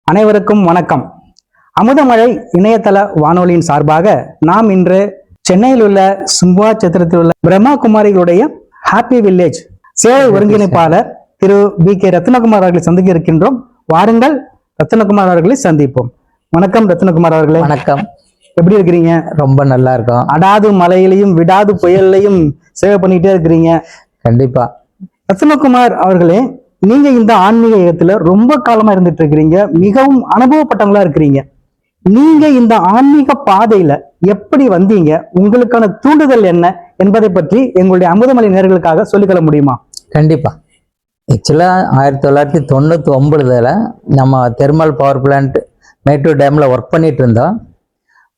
அனைவருக்கும் வணக்கம். அமுதமழை இணையதள வானொலியின் சார்பாக நாம் இன்று சென்னையில் உள்ள சும்பா சத்திரத்தில் உள்ள பிரம்மா குமாரிகளுடைய ஹாப்பி வில்லேஜ் சேவை ஒருங்கிணைப்பாளர் திரு B.K. ரத்னகுமார் அவர்களை சந்திக்க இருக்கின்றோம். வாருங்கள், ரத்னகுமார் அவர்களை சந்திப்போம். வணக்கம் ரத்னகுமார் அவர்களே. வணக்கம். எப்படி இருக்கிறீங்க? ரொம்ப நல்லா இருக்கும். அடாது மலையிலையும் விடாது புயல்லையும் சேவை பண்ணிட்டே இருக்கிறீங்க. கண்டிப்பா. ரத்னகுமார் அவர்களே, நீங்க இந்த ஆன்மீக இயக்கத்துல ரொம்ப காலமா இருந்துட்டு இருக்கிறீங்க, மிகவும் அனுபவப்பட்டவங்களா இருக்கிறீங்க. நீங்க இந்த ஆன்மீக பாதையில எப்படி வந்தீங்க, உங்களுக்கான தூண்டுதல் என்ன என்பதை பற்றி எங்களுடைய அமுதமலை நேயர்களுக்காக சொல்லிக்கொள்ள முடியுமா? கண்டிப்பா. ஆக்சுவலா 1999 நம்ம தெர்மல் பவர் பிளான்ட் மேட்டூர் டேம்ல ஒர்க் பண்ணிட்டு இருந்தோம்.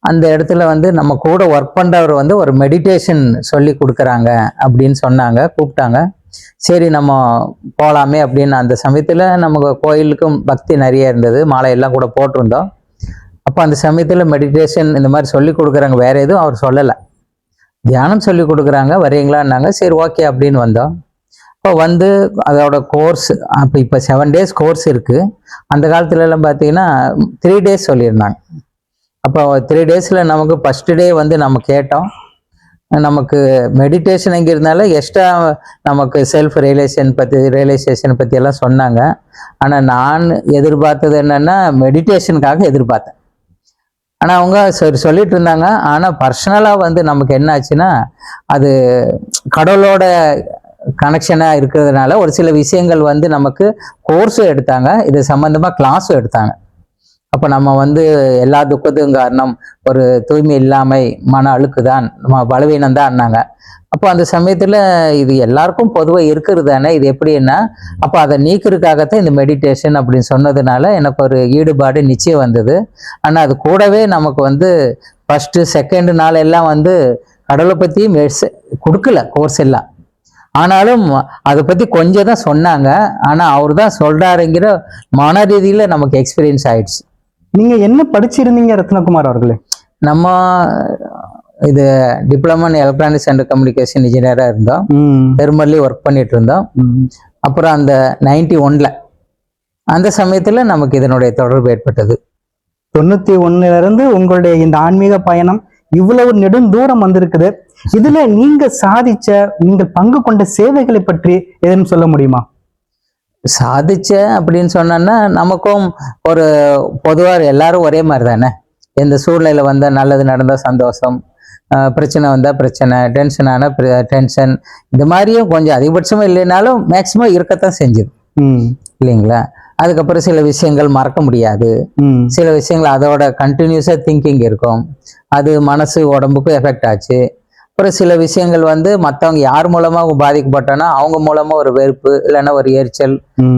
அந்த இடத்துல நம்ம கூட ஒர்க் பண்றவர் ஒரு மெடிடேஷன் சொல்லி கொடுக்குறாங்க அப்படின்னு சொன்னாங்க, கூப்பிட்டாங்க. சரி நம்ம போகலாமே அப்படின்னு. அந்த சமயத்தில் நமக்கு கோயிலுக்கும் பக்தி நிறைய இருந்தது, மாலையெல்லாம் கூட போட்டிருந்தோம். அப்போ அந்த சமயத்தில் மெடிடேஷன் இந்த மாதிரி சொல்லி கொடுக்குறாங்க, வேற எதுவும் அவர் சொல்லலை, தியானம் சொல்லி கொடுக்குறாங்க, வரீங்களான்னாங்க. சரி ஓகே அப்படின்னு வந்தோம். இப்போ அதோட கோர்ஸ் இப்போ 7 days கோர்ஸ் இருக்குது. அந்த காலத்துலலாம் பார்த்தீங்கன்னா 3 days சொல்லியிருந்தாங்க. அப்போ 3 daysல நமக்கு ஃபர்ஸ்ட் டே நம்ம கேட்டோம், நமக்கு மெடிடேஷன் எங்கே இருந்தாலும் எக்ஸ்ட்ரா நமக்கு செல்ஃப் ரியலைசேஷன் பற்றி எல்லாம் சொன்னாங்க. ஆனால் நான் எதிர்பார்த்தது என்னென்னா மெடிடேஷனுக்காக எதிர்பார்த்தேன். ஆனால் அவங்க சொல்லிட்டு இருந்தாங்க. ஆனால் பர்சனலாக நமக்கு என்ன ஆச்சுன்னா, அது கடவுளோட கனெக்ஷனாக இருக்கிறதுனால ஒரு சில விஷயங்கள் நமக்கு கோர்ஸும் எடுத்தாங்க, இது சம்மந்தமாக கிளாஸும் எடுத்தாங்க. அப்போ நம்ம எல்லா துக்கத்துக்கும் காரணம் ஒரு தூய்மை இல்லாமை, மன அழுக்கு தான், பலவீனம் தான்னாங்க. அப்போ அந்த சமயத்தில் இது எல்லாருக்கும் பொதுவாக இருக்கிறது தானே, இது எப்படின்னா அப்போ அதை நீக்கிறதுக்காகத்தான் இந்த மெடிடேஷன் அப்படின்னு சொன்னதுனால எனக்கு ஒரு ஈடுபாடு நிச்சயம் வந்தது. ஆனால் அது கூடவே நமக்கு ஃபஸ்ட்டு செகண்ட் நாள் எல்லாம் கடவுளை பற்றி கொடுக்கல கோர்ஸ் எல்லாம். ஆனாலும் அதை பற்றி கொஞ்சம் தான் சொன்னாங்க. ஆனால் அவர் தான் சொல்கிறாருங்கிற மன ரீதியில் நமக்கு எக்ஸ்பீரியன்ஸ் ஆயிடுச்சு. நீங்க என்ன படிச்சிருந்தீங்க ரத்னகுமார் அவர்களே? நம்ம இது diploma in electronics and communication இன்ஜினியராக இருந்தோம். பெருமல்லி ஒர்க் பண்ணிட்டு இருந்தோம். அப்புறம் அந்த 91 அந்த சமயத்தில் நமக்கு இதனுடைய தொடர்பு ஏற்பட்டது. 91 உங்களுடைய இந்த ஆன்மீக பயணம் இவ்வளவு நெடுந்தூரம் வந்திருக்குது. இதுல நீங்க சாதிச்ச, நீங்கள் பங்கு கொண்ட சேவைகளை பற்றி எதுவும் சொல்ல முடியுமா? சாதிச்ச அப்படின்னு சொன்னோன்னா, நமக்கும் ஒரு பொதுவாக எல்லாரும் ஒரே மாதிரி தானே. எந்த சூழ்நிலையில் நல்லது நடந்தால் சந்தோஷம், பிரச்சனை வந்தால் பிரச்சனை, டென்ஷனான டென்ஷன், இந்த மாதிரியும் கொஞ்சம் அதிகபட்சமாக இல்லைனாலும் மேக்சிமம் இருக்கத்தான் செஞ்சுது இல்லைங்களா. அதுக்கப்புறம் சில விஷயங்கள் மறக்க முடியாது, சில விஷயங்கள் அதோட கண்டினியூஸாக திங்கிங் இருக்கும், அது மனசு உடம்புக்கும் எஃபெக்ட் ஆச்சு. அப்புறம் சில விஷயங்கள் மற்றவங்க யார் மூலமா பாதிக்கப்பட்டோன்னா அவங்க மூலமா ஒரு வெறுப்பு இல்லைன்னா ஒரு எரிச்சல்,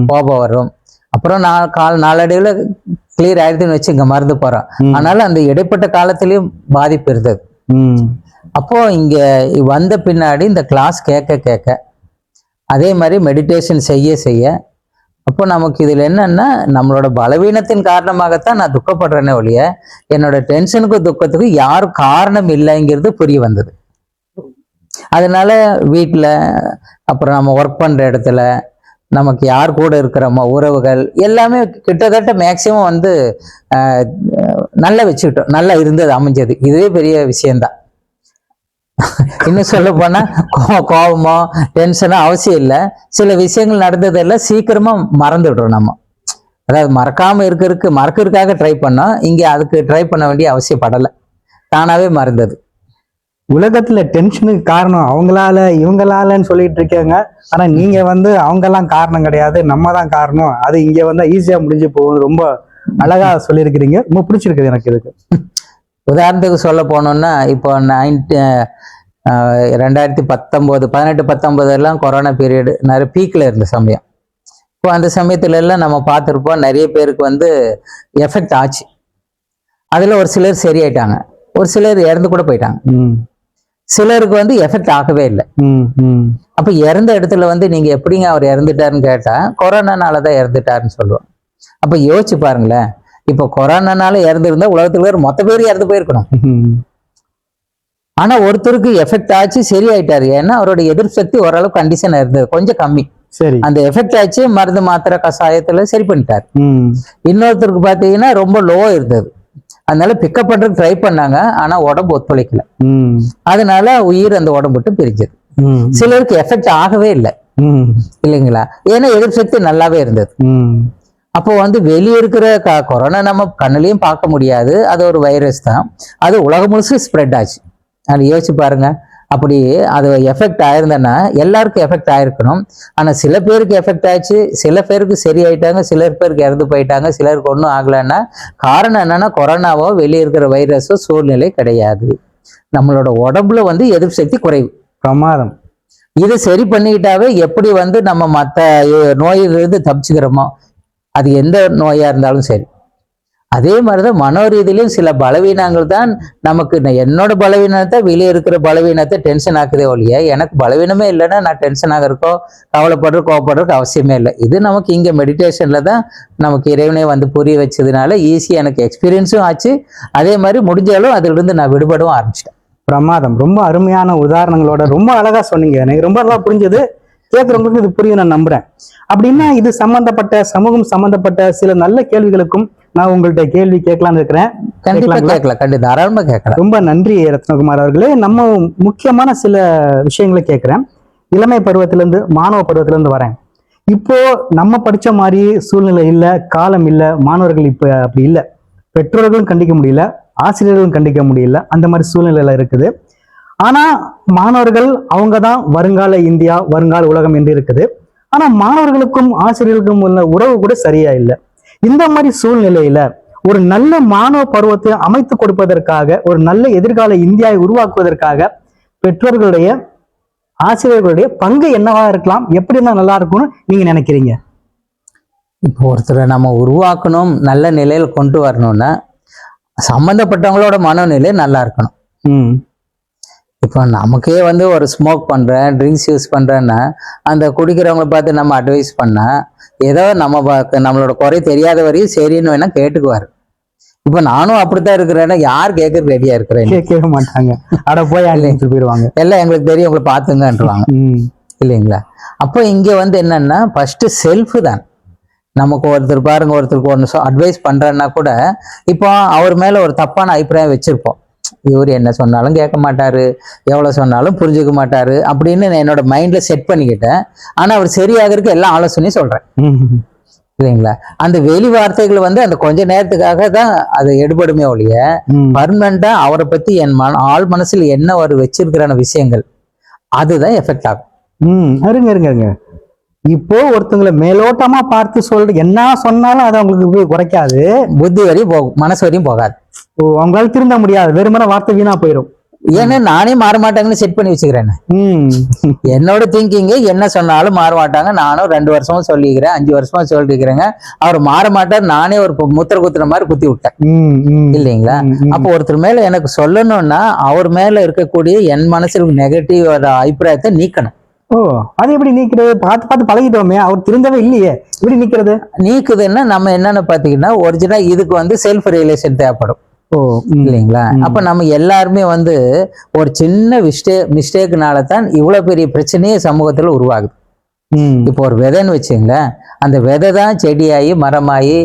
கோபம் வரும். அப்புறம் நாளடைவில் கிளியர் ஆயிடுதுன்னு வச்சு இங்க மறந்து போறோம். ஆனாலும் அந்த இடைப்பட்ட காலத்திலயும் பாதிப்பு இருந்தது. அப்போ இங்க வந்த பின்னாடி இந்த கிளாஸ் கேட்க அதே மாதிரி மெடிடேஷன் செய்ய அப்போ நமக்கு இதுல என்னன்னா, நம்மளோட பலவீனத்தின் காரணமாகத்தான் நான் துக்கப்படுறேனே ஒழிய என்னோட டென்ஷனுக்கும் துக்கத்துக்கும் யாரும் காரணம் இல்லைங்கிறது புரிய வந்தது. அதனால வீட்டில், அப்புறம் நம்ம ஒர்க் பண்ணுற இடத்துல, நமக்கு யார் கூட இருக்கிறோமோ உறவுகள் எல்லாமே கிட்டத்தட்ட மேக்சிமம் நல்லா வச்சுக்கிட்டோம், நல்லா இருந்தது, அமைஞ்சது. இதுவே பெரிய விஷயம்தான். இன்னும் சொல்ல போனா கோபமோ டென்ஷனோ அவசியம் இல்லை. சில விஷயங்கள் நடந்ததெல்லாம் சீக்கிரமா மறந்துடுறோம் நம்ம. அதாவது மறக்காம மறக்கிறதுக்காக ட்ரை பண்ணோம், இங்க அதுக்கு ட்ரை பண்ண வேண்டிய அவசியப்படலை, தானாவே மறந்தது. உலகத்துல டென்ஷனுக்கு காரணம் அவங்களால இவங்களாலன்னு சொல்லிட்டு இருக்காங்க. ஆனா நீங்க அவங்கெல்லாம் காரணம் கிடையாது, நம்ம தான் காரணம், அது இங்க ஈஸியா முடிஞ்சு போகும். ரொம்ப அழகா சொல்லியிருக்கிறீங்க, ரொம்ப பிடிச்சிருக்குது எனக்கு. இதுக்கு உதாரணத்துக்கு சொல்ல போனோம்னா, இப்போ 2019 18-19 எல்லாம் கொரோனா பீரியடு நிறைய பீக்ல இருந்த சமயம். இப்போ அந்த சமயத்துல எல்லாம் நம்ம பார்த்துருப்போம், நிறைய பேருக்கு எஃபெக்ட் ஆச்சு. அதுல ஒரு சிலர் சரியாயிட்டாங்க, ஒரு சிலர் இறந்து கூட போயிட்டாங்க. சிலருக்கு எஃபெக்ட் ஆகவே இல்லை. அப்ப இறந்த இடத்துல நீங்க எப்படிங்க அவர் இறந்துட்டாருன்னு கேட்டா, கொரோனானாலதான் இறந்துட்டாருன்னு சொல்லுவோம். அப்ப யோசிச்சு பாருங்களேன், இப்போ கொரோனானால இறந்துருந்தா உலகத்துல மொத்த பேர் இறந்து போயிருக்கணும். ஆனா ஒருத்தருக்கு எஃபெக்ட் ஆச்சு, சரியாயிட்டாரு. ஏன்னா அவரோட எதிர்ப்பு சக்தி ஓரளவு கண்டிஷன் இருந்தது, கொஞ்சம் கம்மி. சரி. அந்த எஃபெக்ட் ஆச்சு, மருந்து மாத்திரை கஷாயத்துல சரி பண்ணிட்டாரு. ம். இன்னொருத்தருக்கு பாத்தீங்கன்னா ரொம்ப லோ இருந்தது, அதனால பிக்கப் பண்றதுக்கு ட்ரை பண்ணாங்க, ஆனா உடம்பு ஒத்துழைக்கல. ம். அதனால உயிர் அந்த உடம்பு விட்டு பிரிஞ்சது. ம். சிலருக்கு எஃபெக்ட் ஆகவே இல்லை, ம். இல்லைங்களா? ஏன்னா எதிர்ப்பு சக்தி நல்லாவே இருந்தது. ம். அப்போ வந்து வெளியே இருக்கிற கொரோனா நம்ம கண்ணுலயும் பார்க்க முடியாது, அது ஒரு வைரஸ் தான், அது உலகம் முழுசும் ஸ்ப்ரெட் ஆச்சு. அது யோசிச்சு பாருங்க. அப்படி அது எஃபெக்ட் ஆயிருந்தேன்னா எல்லாருக்கும் எஃபெக்ட் ஆயிருக்கணும். ஆனா சில பேருக்கு எஃபெக்ட் ஆச்சு, சில பேருக்கு சரி ஆயிட்டாங்க, சில பேருக்கு இறந்து போயிட்டாங்க, சிலருக்கு ஒன்றும் ஆகலைன்னா காரணம் என்னன்னா கொரோனாவோ வெளியே இருக்கிற வைரஸோ சூழ்நிலை கிடையாது. நம்மளோட உடம்புல வந்து எதிர்ப்பு சக்தி குறைவு. பிரமாதம். இதை சரி பண்ணிக்கிட்டாவே எப்படி வந்து நம்ம மற்ற நோயிலிருந்து தப்பிச்சுக்கிறோமோ, அது எந்த நோயா இருந்தாலும் சரி. அதே மாதிரிதான் மனோ ரீதியிலும் சில பலவீனங்கள் தான் நமக்கு, என்னோட பலவீனத்தை வெளியே இருக்கிற பலவீனத்தை டென்ஷன் ஆக்குதே ஒழிய, எனக்கு பலவீனமே இல்லைன்னா நான் டென்ஷன் ஆகிறக்கோ கோவப்படுறதுக்கு அவசியமே இல்லை. இது நமக்கு இங்க மெடிடேஷன்ல தான் நமக்கு இறைவனே வந்து புரிய வச்சதுனால ஈஸியா எனக்கு எக்ஸ்பீரியன்ஸும் ஆச்சு. அதே மாதிரி முடிஞ்சாலும் அதுல இருந்து நான் விடுபடவும் ஆரம்பிச்சிட்டேன். பிரமாதம். ரொம்ப அருமையான உதாரணங்களோட ரொம்ப அழகா சொன்னீங்க. எனக்கு ரொம்ப நல்லா புரிஞ்சது. கேட்கறவங்களுக்கு இது புரியும் நான் நம்புறேன். அப்படின்னா இது சம்பந்தப்பட்ட சமூகம் சம்பந்தப்பட்ட சில நல்ல கேள்விகளுக்கும் நான் உங்கள்ட்ட கேள்வி கேட்கலான்னு இருக்கிறேன். கண்டிப்பா கேட்கலாம், கண்டிப்பா தாராளமா கேட்கலாம். ரொம்ப நன்றி ரத்னகுமார் அவர்களே. நம்ம முக்கியமான சில விஷயங்களை கேட்கிறேன். இளமை பருவத்திலிருந்து மாணவ பருவத்திலிருந்து வரேன். இப்போ நம்ம படிச்ச மாதிரி சூழ்நிலை இல்லை, காலம் இல்லை, மாணவர்கள் இப்ப அப்படி இல்லை. பெற்றோர்களும் கண்டிக்க முடியல, ஆசிரியர்களும் கண்டிக்க முடியல, அந்த மாதிரி சூழ்நிலையில இருக்குது. ஆனா மாணவர்கள் அவங்க தான் வருங்கால இந்தியா, வருங்கால உலகம் என்று இருக்குது. ஆனா மாணவர்களுக்கும் ஆசிரியர்களுக்கும் உள்ள உறவு கூட சரியா இல்லை. இந்த மாதிரி சூழ்நிலையில ஒரு நல்ல மாணவ பருவத்தை அமைத்து கொடுப்பதற்காக, ஒரு நல்ல எதிர்கால இந்தியாவை உருவாக்குவதற்காக பெற்றோர்களுடைய ஆசிரியர்களுடைய பங்கு என்னவா இருக்கலாம், எப்படி இருந்தா நல்லா இருக்கும்னு நீங்க நினைக்கிறீங்க? இப்போ ஒருத்தரை நம்ம உருவாக்கணும், நல்ல நிலையில கொண்டு வரணும்னா சம்பந்தப்பட்டவங்களோட மனநிலை நல்லா இருக்கணும். இப்போ நமக்கே வந்து ஒரு ஸ்மோக் பண்றேன், ட்ரிங்க்ஸ் யூஸ் பண்றேன்னா அந்த குடிக்கிறவங்களை பார்த்து நம்ம அட்வைஸ் பண்ணா ஏதோ நம்மளோட குறை தெரியாத வரையும் சரின்னு வேணா கேட்டுக்குவாரு. இப்ப நானும் அப்படித்தான் இருக்கிறேன்னா யார் கேட்கறது ரெடியா இருக்கிறேன்? கேட்க மாட்டாங்க. அட போய் போயிடுவாங்க, எல்லாம் எங்களுக்கு தெரியும், உங்களை பாத்துங்கன்றாங்க, இல்லைங்களா? அப்போ இங்க வந்து என்னன்னா ஃபர்ஸ்ட் செல்ஃப் தான். நமக்கு ஒருத்தர் பாருங்க, ஒருத்தருக்கு ஒன்று அட்வைஸ் பண்றேன்னா கூட இப்போ அவர் மேல ஒரு தப்பான அபிப்பிராயம் வச்சிருப்போம். இவர் என்ன சொன்னாலும் கேட்க மாட்டாரு, எவ்வளவு சொன்னாலும் புரிஞ்சுக்க மாட்டாரு அப்படின்னு நான் என்னோட மைண்ட்ல செட் பண்ணிக்கிட்டேன். ஆனா அவர் சரியாகிறதுக்கு எல்லாம் ஆலோசனையும் சொல்றேன், இல்லைங்களா? அந்த வெளி வார்த்தைகள் வந்து அந்த கொஞ்ச நேரத்துக்காக தான் அது எடுபடுமே ஒழிய பர்மனண்டா அவரை பத்தி என் ஆள் மனசுல என்ன ஒரு வச்சிருக்கிற விஷயங்கள் அதுதான் எஃபெக்ட் ஆகும். இருங்க. இப்போ ஒருத்தங்களை மேலோட்டமா பார்த்து சொல்ற என்ன சொன்னாலும் அது அவங்களுக்கு போய் குறைக்காது, புத்தி வரையும் போகும், மனசு வரையும் போகாது. அவங்களால திருந்த முடியாது, வெறுமன வார்த்தை வீணா போயிடும். ஏன்னா நானே மாற மாட்டாங்கன்னு செட் பண்ணி வச்சுக்கிறேன். என்னோட திங்கிங் என்ன சொன்னாலும் மாற மாட்டாங்க. நானும் 2 வருஷமா சொல்லிக்கிறேன், 5 வருஷமா சொல்லிக்கிறேங்க, அவர் மாற மாட்டார். நானே ஒரு முத்திர குத்துற மாதிரி குத்தி விட்டேன், இல்லைங்களா? அப்போ ஒருத்தர் மேல எனக்கு சொல்லணும்னா அவர் மேல இருக்கக்கூடிய என் மனசுல நெகட்டிவ் அபிப்பிராயத்தை நீக்கணும். அது எப்படி நீக்கிறது? பார்த்து பழகிட்டோமே, அவர் திருந்தவே இல்லையே, எப்படி நீக்கிறது? நீக்குதுன்னா நம்ம என்னன்னு பாத்தீங்கன்னா ஒரிஜினலா இதுக்கு வந்து செல்ஃப் ரியலைசேஷன் தேவைப்படும், இல்லைங்களா? அப்ப நம்ம எல்லாருமே வந்து ஒரு சின்ன மிஸ்டேக்னால தான் இவ்வளவு பெரிய பிரச்சனையே சமூகத்துல உருவாகுது. இப்போ ஒரு விதைன்னு வச்சுங்களேன், அந்த விதை தான் செடியாகி மரமாகி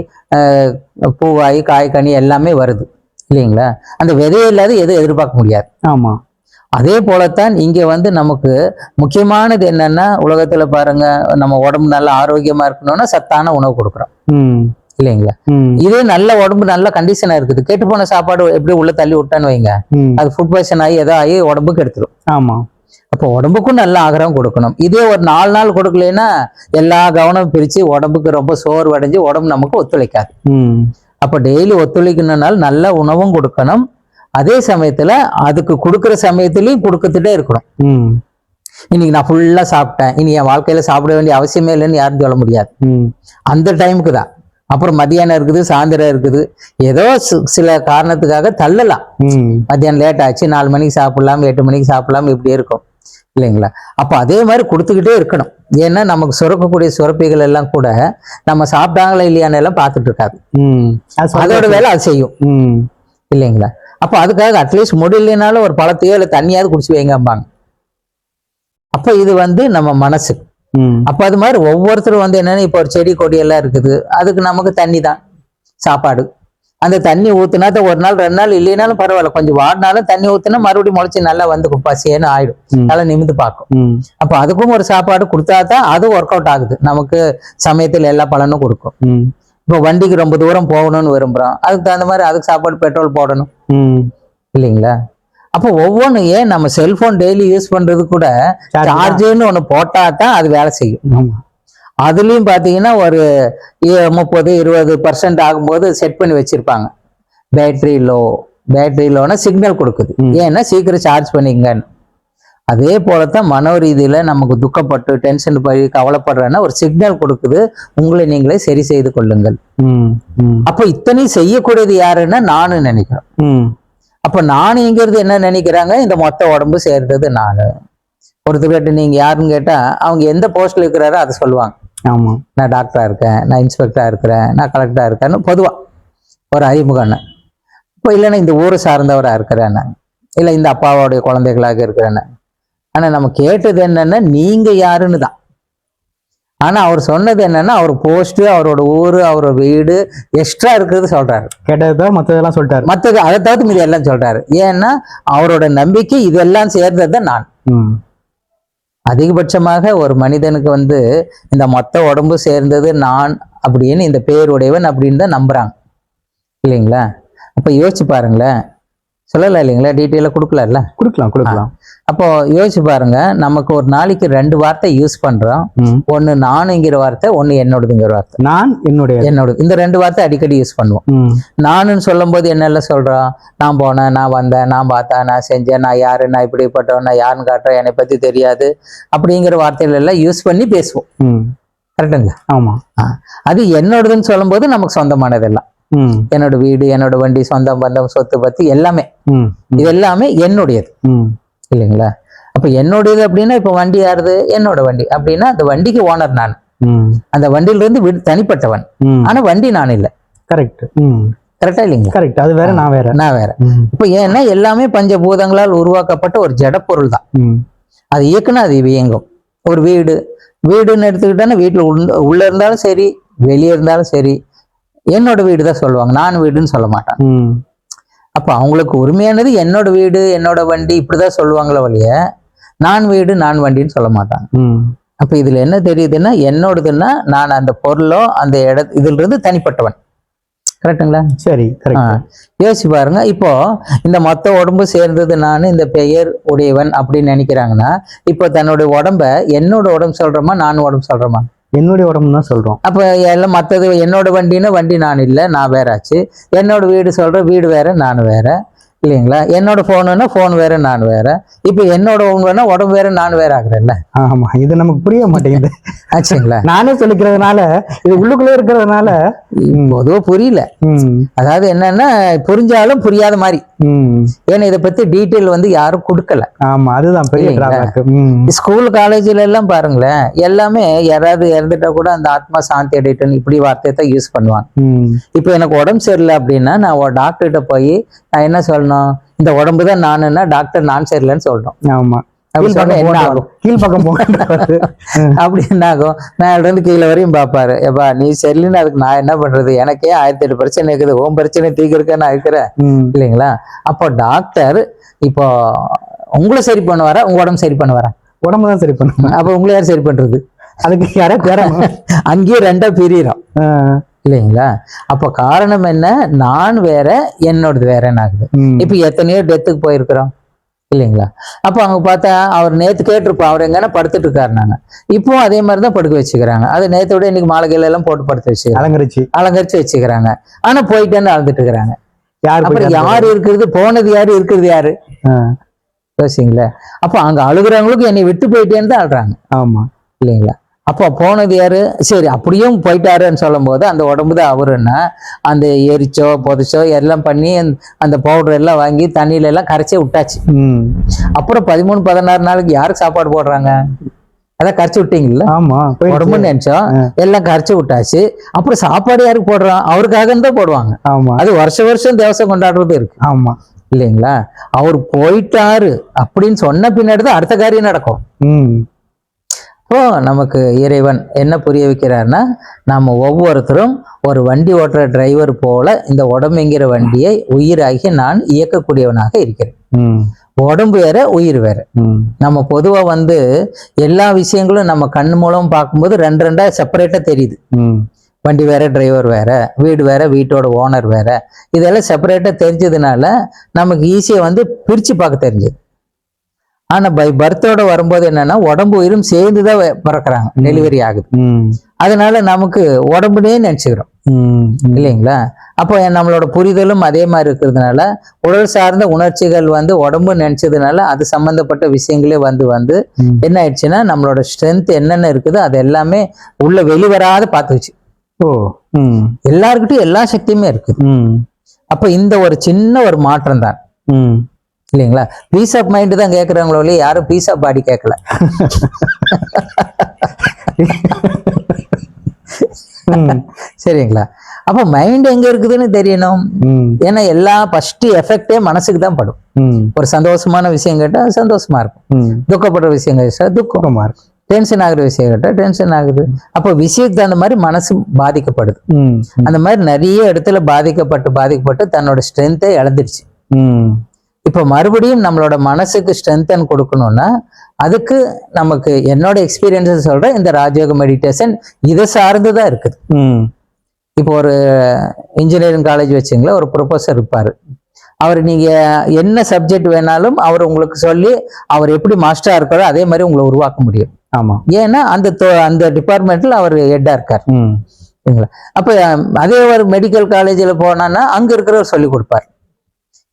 பூவாகி காய்கனி எல்லாமே வருது, இல்லைங்களா? அந்த விதையே இல்லாத எதுவும் எதிர்பார்க்க முடியாது. ஆமா. அதே போலத்தான் இங்க வந்து நமக்கு முக்கியமானது என்னன்னா, உலகத்துல பாருங்க, நம்ம உடம்பு நல்லா ஆரோக்கியமா இருக்கணும்னா சத்தான உணவு கொடுக்குறோம், இல்லைங்களா? இதே நல்ல உடம்பு நல்ல கண்டிஷனா இருக்குது, கெட்டு போன சாப்பாடு எப்படி உள்ள தள்ளி விட்டான்னு வைங்க, அது ஃபுட் பாய்சன் ஆகி ஏதோ ஆகி உடம்புக்கு எடுத்துரும். ஆமா. அப்போ உடம்புக்கும் நல்ல ஆகாரம் கொடுக்கணும். இதே ஒரு 4 நாள் கொடுக்கலன்னா எல்லா கவனம் பிரிச்சு உடம்புக்கு ரொம்ப சோர்வடைஞ்சு உடம்பு நமக்கு ஒத்துழைக்காது. அப்ப டெய்லி ஒத்துழைக்கணும்னால நல்ல உணவும் கொடுக்கணும், அதே சமயத்துல அதுக்கு கொடுக்குற சமயத்திலையும் கொடுத்துட்டே இருக்கணும். இன்னைக்கு நான் ஃபுல்லா சாப்பிட்டேன், இனி என் வாழ்க்கையில சாப்பிட வேண்டிய அவசியமே இல்லைன்னு யாரும் சொல்ல முடியாது. அந்த டைமுக்கு தான். அப்புறம் மத்தியானம் இருக்குது, சாயந்தரம் இருக்குது, ஏதோ சில காரணத்துக்காக தள்ளலாம். மத்தியானம் லேட் ஆச்சு, 4 மணிக்கு சாப்பிடலாம், 8 மணிக்கு சாப்பிடலாம், இப்படி இருக்கும், இல்லைங்களா? அப்போ அதே மாதிரி கொடுத்துக்கிட்டே இருக்கணும். ஏன்னா நமக்கு சுரக்கக்கூடிய சுரப்பிகள் எல்லாம் கூட நம்ம சாப்பிட்டாங்களா இல்லையான்னு எல்லாம் பார்த்துட்டு இருக்காது, அதோட வேலை அது செய்யும், இல்லைங்களா? அப்போ அதுக்காக அட்லீஸ்ட் முடியலனாலும் ஒரு பழத்தையோ இல்லை தண்ணியாவது குடிச்சு வைங்கம்பாங்க. அப்போ இது வந்து நம்ம மனசு, அப்ப அது மாதிரி ஒவ்வொருத்தரும் வந்து என்னன்னா இப்போ ஒரு செடி கொடி எல்லாம் இருக்குது, அதுக்கு நமக்கு தண்ணி தான் சாப்பாடு. அந்த தண்ணி ஊத்துனா ஒரு நாள் 2 நாள் இல்லைனாலும் பரவாயில்ல, கொஞ்சம் வாடினாலும் தண்ணி ஊத்துனா மறுபடியும் முளைச்சி நல்லா வந்து பசியேன்னு ஆயிடும், நல்லா நிமிந்து பார்க்கும். அப்ப அதுக்கும் ஒரு சாப்பாடு கொடுத்தா தான் அது ஒர்க் அவுட் ஆகுது, நமக்கு சமயத்தில் எல்லா பலனும் கொடுக்கும். இப்போ வண்டிக்கு ரொம்ப தூரம் போகணும்னு விரும்புறோம், அதுக்கு தகுந்த மாதிரி அதுக்கு சாப்பாடு பெட்ரோல் போடணும் இல்லைங்களா? அப்போ ஒவ்வொன்றும் ஏன் நம்ம செல்போன் டெய்லி யூஸ் பண்றது கூட சார்ஜர்னு ஒண்ணு போட்டா தான் அது வேலை செய்யும். அதுலயும் பாத்தீங்கன்னா ஒரு 30-20% ஆகும்போது செட் பண்ணி வச்சிருப்பாங்க, பேட்டரி லோனா சிக்னல் கொடுக்குது, ஏன்னா சீக்கிரம் சார்ஜ் பண்ணிக்கங்கன்னு. அதே போலத்தான் மனோ ரீதியில நமக்கு துக்கப்பட்டு டென்ஷன் போய் கவலைப்படுறேன்னா ஒரு சிக்னல் கொடுக்குது, உங்களை நீங்களே சரி செய்து கொள்ளுங்கள். அப்போ இத்தனையும் செய்யக்கூடியது யாருன்னா நானும் நினைக்கிறேன். அப்ப நானுங்கிறது என்ன நினைக்கிறாங்க, இந்த மொத்த உடம்பு சேர்ந்தது நானு. ஒருத்தர்கிட்ட நீங்க யாருன்னு கேட்டா அவங்க எந்த போஸ்ட்ல இருக்கிறாரோ அதை சொல்லுவாங்க. ஆமா, நான் டாக்டரா இருக்கேன், நான் இன்ஸ்பெக்டரா இருக்கிறேன், நான் கலெக்டரா இருக்கேன்னு பொதுவா ஒரு அறிமுகம். இப்போ இல்லைன்னா இந்த ஊரை சார்ந்தவரா இருக்கிறேன், இல்லை இந்த அப்பாவோடைய குழந்தைகளாக இருக்கிறேன்னு. ஆனா நம்ம கேட்டது என்னன்னா நீங்க யாருன்னு தான். ஆனா அவர் சொன்னது என்னன்னா அவர் போஸ்ட், அவரோட ஊரு, அவரோட வீடு எக்ஸ்ட்ரா இருக்கிறது சொல்றாரு. கேட்டதான் மற்றதெல்லாம் சொல்லிட்டாரு, மற்றது அதை தவிர்த்து மீது எல்லாம் சொல்றாரு. ஏன்னா அவரோட நம்பிக்கை இதெல்லாம் சேர்ந்தது தான் நான். அதிகபட்சமாக ஒரு மனிதனுக்கு வந்து இந்த மொத்த உடம்பு சேர்ந்தது நான் அப்படின்னு, இந்த பேருடையவன் அப்படின்னு தான் நம்புறாங்க இல்லைங்களா? அப்ப யோசிச்சு பாருங்களேன், சொல்லல இல்லைங்களா, டீட்டெயிலா கொடுக்கலாம். அப்போ யோசிச்சு பாருங்க, நமக்கு ஒரு நாளைக்கு 2 வார்த்தை யூஸ் பண்றோம். ஒன்னு நானுங்கிற வார்த்தை, ஒன்னு என்னோடதுங்கிற வார்த்தை. நான் என்னோட இந்த 2 வார்த்தை அடிக்கடி யூஸ் பண்ணுவோம். நானுன்னு சொல்லும் போது என்னெல்லாம் சொல்றோம், நான் போனேன், நான் வந்தேன், நான் பார்த்தேன், நான் செஞ்சேன், நான் யாரு, நான் இப்படிப்பட்டவன், நான் யாருன்னு காட்டுறேன், என்னை பத்தி தெரியாது அப்படிங்கிற வார்த்தைகள் எல்லாம் யூஸ் பண்ணி பேசுவோம். கரெக்டுங்களா? ஆமா. அது என்னோடதுன்னு சொல்லும் போது நமக்கு சொந்தமானதெல்லாம், என்னோட வீடு, என்னோட வண்டி, சொந்தம் பந்தம், சொத்து பத்தி எல்லாமே, இது எல்லாமே என்னுடையது இல்லைங்களா? அப்ப என்னுடையது அப்படின்னா இப்ப வண்டி யாருது, என்னோட வண்டி அப்படின்னா அந்த வண்டிக்கு ஓனர் நான், அந்த வண்டியில இருந்து தனிப்பட்டவன். ஆனா வண்டி நான் இல்லை. கரெக்டா இல்லைங்களா? கரெக்ட். அது வேற, நான் வேற. இப்ப ஏன்னா எல்லாமே பஞ்சபூதங்களால் உருவாக்கப்பட்ட ஒரு ஜடப்பொருள் தான். அது இயக்குனா அது இயங்கும். ஒரு வீடுன்னு எடுத்துக்கிட்டோன்னா வீட்டுல உள்ள இருந்தாலும் சரி, வெளியே இருந்தாலும் சரி, என்னோட வீடு தான் சொல்லுவாங்க, நான் வீடுன்னு சொல்ல மாட்டாங்க. அப்ப அவங்களுக்கு உரிமையானது என்னோட வீடு, என்னோட வண்டி இப்படிதான் சொல்லுவாங்களே வழிய நான் வீடு, நான் வண்டின்னு சொல்ல மாட்டாங்க. அப்ப இதுல என்ன தெரியுதுன்னா, என்னோடதுன்னா நான் அந்த பொருளோ அந்த இதுல இருந்து தனிப்பட்டவன். கரெக்டுங்களா? சரி, யோசிச்சு பாருங்க. இப்போ இந்த மொத்த உடம்பு சேர்ந்தது நான், இந்த பெயர் உடையவன் அப்படின்னு நினைக்கிறாங்கன்னா, இப்போ தன்னுடைய உடம்ப என்னோட உடம்பு சொல்றோமா, நான் உடம்பு சொல்றோமா? என்னுடைய உடம்பு தான் சொல்றோம். அப்ப எல்லாம் மற்றது என்னோட வண்டின்னா வண்டி நான் இல்லை, நான் வேறாச்சு. என்னோட வீடு சொல்ற வீடு வேற, நான் வேற இல்லைங்களா? என்னோட போனுன்னா போன் வேற, நான் வேற. இப்ப என்னோட உடம்புனா உடம்பு வேற, நான் வேற ஆகுறேன்ல. ஆமா, இது நமக்கு புரிய மாட்டேங்குது ஆச்சுங்களா? நானே சொல்லிக்கிறதுனால, இது உள்ளுக்குள்ளே இருக்கிறதுனால பொதுவா புரியல. அதாவது என்னன்னா புரிஞ்சாலும் புரியாத மாதிரி. ஏன்னா இதை பத்தி டீட்டெயில் வந்து யாரும் கொடுக்கல. ஆமா, அதுதான் பெரிய ஸ்கூல் காலேஜ்ல எல்லாம் பாருங்களேன், எல்லாமே யாராவது இறந்துட்டா கூட அந்த ஆத்மா சாந்தி அடையட்டும் இப்படி வார்த்தையை தான் யூஸ் பண்ணுவாங்க. இப்ப எனக்கு உடம்பு சரியில்லை அப்படின்னா நான் ஒரு டாக்டர்கிட்ட போய் நான் என்ன சொல்லணும், இந்த உடம்பு தான் நானுன்னா டாக்டர் நான் சரியில்லைன்னு சொல்லணும். ஆமா, என்ன ஆகும், கீழ்பக்கம் அப்படி என்ன ஆகும், மேல இருந்து கீழே வரையும் பாப்பாரு, எப்பா நீ சரியில்லைன்னு அதுக்கு நான் என்ன பண்றது, எனக்கே 1008 பிரச்சனை இருக்குது, உன் பிரச்சனை தீர்க்க நான் இருக்கிறேன் இல்லைங்களா? அப்போ டாக்டர் இப்போ உங்களை சரி பண்ணுவாரா, உங்க உடம்பு சரி பண்ணுவாரா? உடம்பு தான் சரி பண்ணுவாங்க. அப்ப உங்களை யார் சரி பண்றது? அதுக்கு யாரே தேடணும். அங்கேயே 2ஆ பிரியிறோம் இல்லைங்களா? அப்ப காரணம் என்ன, நான் வேற, என்னோடது வேறன்னு ஆகுது. இப்ப எத்தனையோ டெத்துக்கு போயிருக்கிறோம் இல்லைங்களா? அப்ப அவங்க பார்த்தா அவர் நேத்து கேட்டிருப்போம், அவர் எங்கன்னா படுத்துட்டு இருக்காரு, நாங்க இப்போ அதே மாதிரிதான் படுக்க வச்சுக்கிறாங்க. அது நேற்று விட இன்னைக்கு மாலைகள் எல்லாம் போட்டு படுத்து வச்சுக்கிறாங்க, அலங்கரிச்சு வச்சுக்கிறாங்க. ஆனா போயிட்டேன்னு அழுதுட்டு இருக்கிறாங்க. அப்புறம் யாரு இருக்கிறது, போனது யாரு, இருக்கிறது யாரு? யோசிங்களா? அப்ப அங்க அழுகுறவங்களுக்கு என்னை விட்டு போயிட்டேன்னு தான் அழுறாங்க. ஆமா இல்லைங்களா? அப்போ போனது யாரு? சரி, அப்படியும் போயிட்டாருன்னு சொல்லும் போது அந்த உடம்பு தான் அவருன்னா அந்த எரிச்சோ புதைச்சோ எல்லாம் பண்ணி அந்த பவுடர் எல்லாம் வாங்கி தண்ணியில எல்லாம் கரைச்சே விட்டாச்சு. அப்புறம் 13-14 நாளைக்கு யாருக்கு சாப்பாடு போடுறாங்க? அதான் கரைச்சி விட்டீங்கல்ல. ஆமா, உடம்புன்னு நினைச்சோம், எல்லாம் கரைச்சி விட்டாச்சு. அப்புறம் சாப்பாடு யாருக்கு போடுறான்? அவருக்காக தான் போடுவாங்க. ஆமா, அது வருஷம் தேவசம் கொண்டாடுறது இருக்கு. ஆமா இல்லைங்களா? அவர் போயிட்டாரு அப்படின்னு சொன்ன பின்னாடி தான் அடுத்த காரியம் நடக்கும். அப்போ நமக்கு இறைவன் என்ன புரிய வைக்கிறாருன்னா, நம்ம ஒவ்வொருத்தரும் ஒரு வண்டி ஓட்டுற டிரைவர் போல இந்த உடம்புங்கிற வண்டியை உயிராகி நான் இயக்கக்கூடியவனாக இருக்கிறேன். உடம்பு வேற, உயிர் வேற. நம்ம பொதுவா வந்து எல்லா விஷயங்களும் நம்ம கண் மூலம் பார்க்கும்போது ரெண்டு ரெண்டா செப்பரேட்டா தெரியுது. வண்டி வேற, டிரைவர் வேற, வீடு வேற, வீட்டோட ஓனர் வேற, இதெல்லாம் செப்பரேட்டா தெரிஞ்சதுனால நமக்கு ஈஸியா வந்து பிரிச்சு பார்க்க தெரிஞ்சது. ஆனா பை பர்த்தோட வரும்போது என்னன்னா, உடம்பு உயிரும் சேர்ந்துதான் பிறக்கிறாங்க, டெலிவரி ஆகுது. அதனால நமக்கு உடம்புனே நினைச்சுக்கிறோம் இல்லைங்களா? அப்போ நம்மளோட புரிதலும் அதே மாதிரி இருக்கிறதுனால உடல் சார்ந்த உணர்ச்சிகள் வந்து உடம்பு நினைச்சதுனால அது சம்பந்தப்பட்ட விஷயங்களே வந்து வந்து என்ன ஆயிடுச்சுன்னா, நம்மளோட ஸ்ட்ரென்த் என்னென்ன இருக்குதோ அது எல்லாமே உள்ள வெளிவராத பார்த்துச்சு. எல்லாருக்கிட்டும் எல்லா சக்தியுமே இருக்குது. அப்ப இந்த ஒரு சின்ன ஒரு மாற்றம் தான் இல்லைங்களா? பீஸ் ஆஃப் மைண்ட் தான் கேட்கறாங்களோ இல்லையா, யாரும் பீஸ் ஆஃப் பாடி கேட்கல. சரிங்களா? அப்ப மைண்ட் எங்க இருக்குதுன்னு தெரியணும். ஏன்னா எல்லா ஃபர்ஸ்ட் எஃபெக்டே மனசுக்கு தான் படும். ஒரு சந்தோஷமான விஷயம் கேட்டா சந்தோஷமா இருக்கும், துக்கப்படுற விஷயம் கேட்டா துக்கமா இருக்கும், டென்ஷன் ஆகுற விஷயம் கேட்டா டென்ஷன் ஆகுது. அப்போ விஷயத்துக்கு அந்த மாதிரி மனசு பாதிக்கப்படுது. அந்த மாதிரி நிறைய இடத்துல பாதிக்கப்பட்டு தன்னோட ஸ்ட்ரென்த்தை இழந்துருச்சு. இப்போ மறுபடியும் நம்மளோட மனசுக்கு ஸ்ட்ரென்தன் கொடுக்கணும்னா அதுக்கு நமக்கு என்னோட எக்ஸ்பீரியன்ஸ் சொல்றேன், இந்த ராஜயோக மெடிடேஷன் இதை சார்ந்துதான் இருக்குது. இப்போ ஒரு இன்ஜினியரிங் காலேஜ் வச்சுங்களேன், ஒரு ப்ரொஃபஸர் இருப்பாரு. அவர் நீங்க என்ன சப்ஜெக்ட் வேணாலும் அவர் உங்களுக்கு சொல்லி அவர் எப்படி மாஸ்டரா இருக்காரோ அதே மாதிரி உங்களை உருவாக்க முடியும். ஆமா, ஏன்னா அந்த டிபார்ட்மெண்ட்ல அவர் ஹெட்டா இருக்கார். அப்ப அதே ஒரு மெடிக்கல் காலேஜில் போனான்னா அங்க இருக்கிறவர் சொல்லி கொடுப்பார்.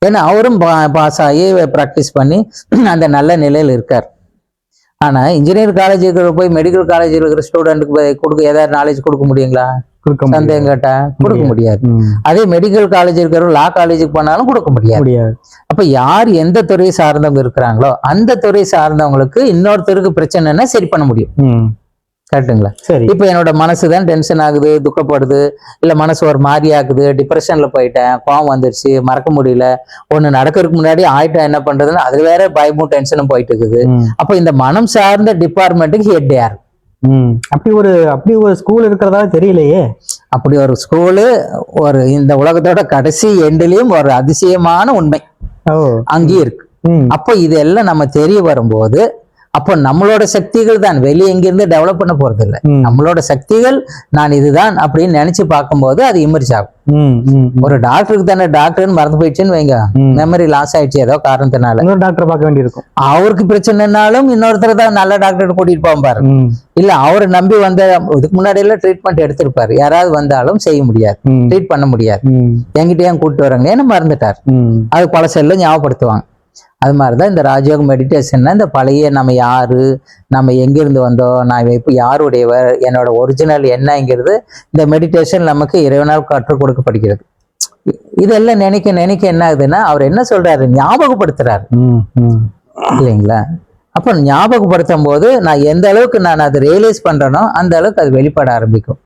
ஏன்னா அவரும் பாஸ் ஆகி ப்ராக்டிஸ் பண்ணி அந்த நல்ல நிலையில் இருக்கார். ஆனா இன்ஜினியர் காலேஜுக்கு போய் மெடிக்கல் காலேஜில் இருக்கிற ஸ்டூடெண்ட்டுக்கு ஏதாவது நாலேஜ் கொடுக்க முடியுங்களா? சந்தேகம் கேட்டா கொடுக்க முடியாது. அதே மெடிக்கல் காலேஜ் இருக்கிற லா காலேஜுக்கு போனாலும் கொடுக்க முடியாது. அப்ப யார் எந்த துறையை சார்ந்தவங்க இருக்கிறாங்களோ அந்த துறையை சார்ந்தவங்களுக்கு இன்னொருத்தருக்கு பிரச்சனைன்னா சரி பண்ண முடியும். கரெக்டுங்களா? சரி. இப்ப என்னோட மனசுதான் டென்ஷன் ஆகுது, துக்கப்படுது, இல்ல மனசு ஒரு மாதிரி ஆகுது, டிப்ரெஷன்ல போயிட்டேன், கோவம் வந்துருச்சு, மறக்க முடியல, ஒண்ணு நடக்கிறதுக்கு முன்னாடி ஆயிட்டா என்ன பண்றதுன்னு அது வேற பயமும் டென்ஷனும் போயிட்டு இருக்குது. அப்ப இந்த மனம் சார்ந்த டிபார்ட்மெண்ட்டுக்கு ஹெட் யார்? அப்படி ஒரு ஸ்கூல் இருக்கிறதா தெரியலையே. அப்படி ஒரு ஸ்கூலு ஒரு இந்த உலகத்தோட கடைசி எண்ட்லயும் ஒரு அதிசயமான உண்மை அங்கேயும் இருக்கு. அப்போ இதெல்லாம் நம்ம தெரிய வரும்போது அப்போ நம்மளோட சக்திகள் தான் வெளியே எங்கிருந்து டெவலப் பண்ண போறது இல்லை. நம்மளோட சக்திகள் நான் இதுதான் அப்படின்னு நினைச்சு பார்க்கும்போது அது இமர்ஜ் ஆகும். ஒரு டாக்டருக்கு தானே டாக்டர்னு மறந்து போயிடுச்சுன்னு வைங்க, மெமரி லாஸ் ஆயிடுச்சு ஏதோ காரணத்தினால, இன்னொரு டாக்டர் பார்க்க வேண்டியிருக்கும். அவருக்கு பிரச்சனைனாலும் இன்னொருத்தர் தான் நல்ல டாக்டர் கூட்டிட்டு போவாரு. இல்ல அவரை நம்பி வந்த இதுக்கு முன்னாடி எல்லாம் ட்ரீட்மெண்ட் எடுத்திருப்பாரு, யாராவது வந்தாலும் செய்ய முடியாது, ட்ரீட் பண்ண முடியாது, என்கிட்ட ஏன் கூப்பிட்டு வராங்க ஏன்னா மறந்துட்டார். அது பல செல்ல ஞாபகப்படுத்துவாங்க. அது மாதிரிதான் இந்த ராஜயோக மெடிடேஷன்னா இந்த பழைய நம்ம யாரு, நம்ம எங்கிருந்து வந்தோம், நான் இப்போ யாருடையவர், என்னோட ஒரிஜினல் என்னங்கிறது இந்த மெடிடேஷன் நமக்கு இறைவனால் கற்றுக் கொடுக்கப்படுகிறது. இதெல்லாம் நினைக்க நினைக்க என்ன ஆகுதுன்னா அவர் என்ன சொல்றாரு, ஞாபகப்படுத்துறாரு இல்லைங்களா? அப்போ ஞாபகப்படுத்தும் போது நான் எந்த அளவுக்கு நான் அதை ரியலைஸ் பண்றேனோ அந்த அளவுக்கு அது வெளிப்பட ஆரம்பிக்கும்.